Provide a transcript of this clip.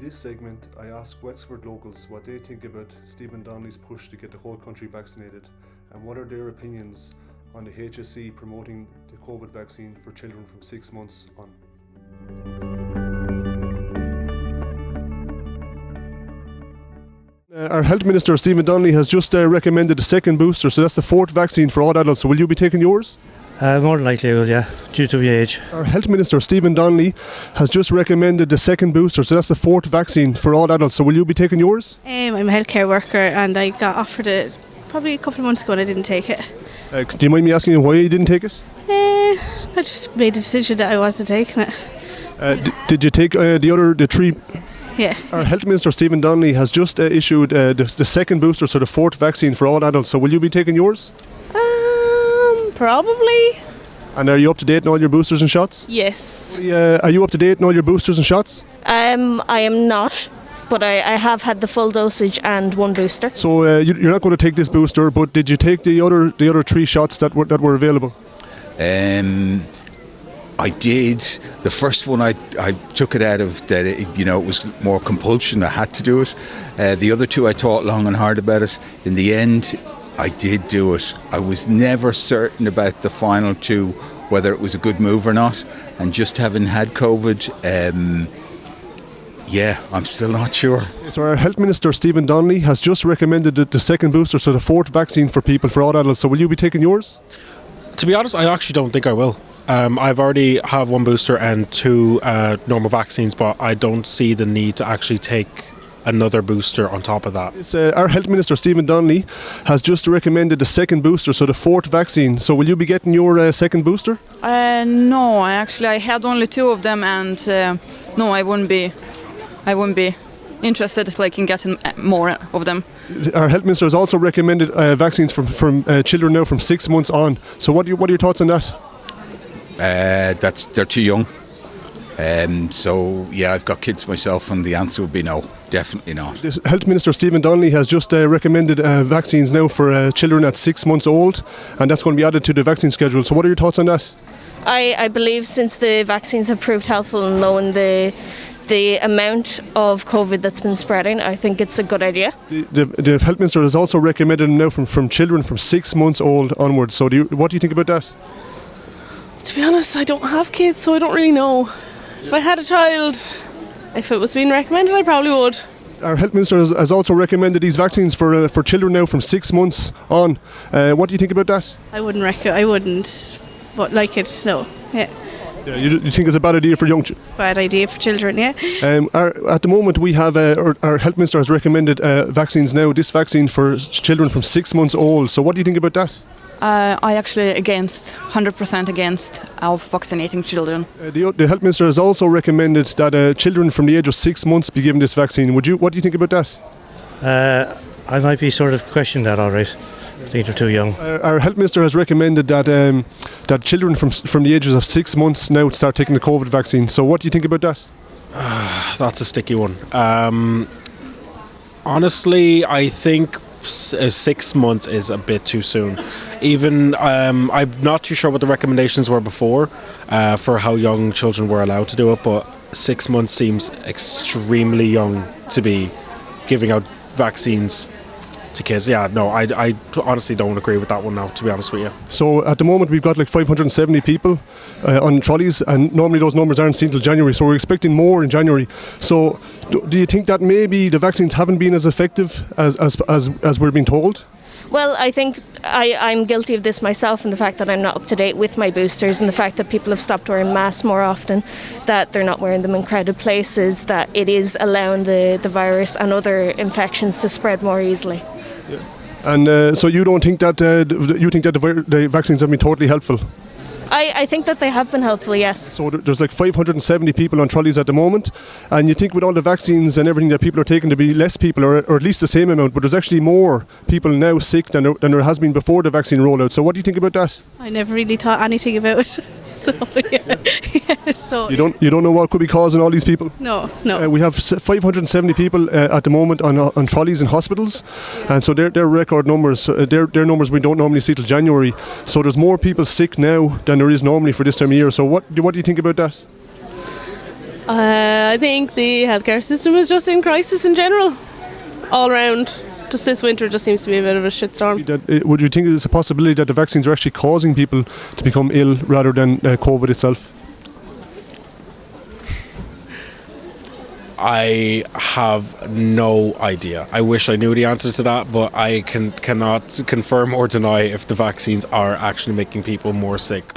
this segment, I ask Wexford locals what they think about Stephen Donnelly's push to get the whole country vaccinated and what are their opinions on the HSE promoting the COVID vaccine for children from 6 months on. Our Health Minister Stephen Donnelly has just recommended the second booster, so that's the fourth vaccine for all adults. So will you be taking yours? More than likely I will, yeah, due to the age. Our Health Minister Stephen Donnelly has just recommended the second booster, so that's the fourth vaccine for all adults. So will you be taking yours? I'm a healthcare worker and I got offered it probably a couple of months ago and I didn't take it. Do you mind me asking you why you didn't take it? I just made a decision that I wasn't taking it. Did you take the three? Yeah. Our Health Minister Stephen Donnelly has just issued the second booster, so the fourth vaccine for all adults. So will you be taking yours? Probably. And are you up to date in all your boosters and shots? Yes. Are you up to date in all your boosters and shots? I am not, but I have had the full dosage and one booster. So you're not going to take this booster, but did you take the other three shots that were available? I did. The first one I took it out of that it was more compulsion. I had to do it. The other two I thought long and hard about it. In the end, I did do it. I was never certain about the final two, whether it was a good move or not. And just having had COVID, I'm still not sure. So our Health Minister Stephen Donnelly has just recommended the second booster, so the fourth vaccine for people, for all adults. So will you be taking yours? To be honest, I actually don't think I will. I've already have one booster and two normal vaccines, but I don't see the need to actually take another booster on top of that. Our Health Minister Stephen Donnelly has just recommended the second booster, so the fourth vaccine. So will you be getting your second booster? No, I had only two of them, and no, I wouldn't be interested in getting more of them. Our Health Minister has also recommended vaccines from children now from 6 months on. So what are your thoughts on that? They're too young. I've got kids myself, and the answer would be no, definitely not. The Health Minister Stephen Donnelly has just recommended vaccines now for children at 6 months old, and that's going to be added to the vaccine schedule. So what are your thoughts on that? I believe since the vaccines have proved helpful in lowering the amount of COVID that's been spreading, I think it's a good idea. The Health Minister has also recommended now from children from 6 months old onwards. So what do you think about that? To be honest, I don't have kids, so I don't really know. If I had a child, if it was being recommended, I probably would. Our Health Minister has also recommended these vaccines for children now from 6 months on. What do you think about that? I wouldn't, but like it, no. Yeah. Yeah, you think it's a bad idea for young children? Bad idea for children, yeah. At the moment, we have our Health Minister has recommended vaccines now. This vaccine for children from 6 months old. So what do you think about that? I actually 100% against of vaccinating children. The Health Minister has also recommended that children from the age of 6 months be given this vaccine. What do you think about that? I might be sort of questioning that, all right. I think they're too young. Our Health Minister has recommended that children from the ages of 6 months now start taking the COVID vaccine. So what do you think about that? That's a sticky one. Honestly, I think 6 months is a bit too soon. Even I'm not too sure what the recommendations were before for how young children were allowed to do it, but 6 months seems extremely young to be giving out vaccines to kids. Yeah, no, I honestly don't agree with that one now, to be honest with you. So at the moment we've got 570 people on trolleys, and normally those numbers aren't seen till January, so we're expecting more in January. So do you think that maybe the vaccines haven't been as effective as we're being told? Well, I think I'm guilty of this myself, and the fact that I'm not up to date with my boosters, and the fact that people have stopped wearing masks more often, that they're not wearing them in crowded places, that it is allowing the virus and other infections to spread more easily. Yeah. And so you don't think that the vaccines have been totally helpful? I think that they have been helpful, yes. So there's 570 people on trolleys at the moment, and you think with all the vaccines and everything that people are taking to be less people, or at least the same amount, but there's actually more people now sick than there has been before the vaccine rollout. So what do you think about that? I never really thought anything about it. So so you don't know what could be causing all these people? No. We have 570 people at the moment on trolleys in hospitals, and so they're record numbers. They're numbers we don't normally see till January. So there's more people sick now than there is normally for this time of year. So what do you think about that? I think the healthcare system is just in crisis in general, all round. Just this winter just seems to be a bit of a shitstorm. Would you think there's a possibility that the vaccines are actually causing people to become ill rather than COVID itself? I have no idea. I wish I knew the answer to that, but I cannot confirm or deny if the vaccines are actually making people more sick.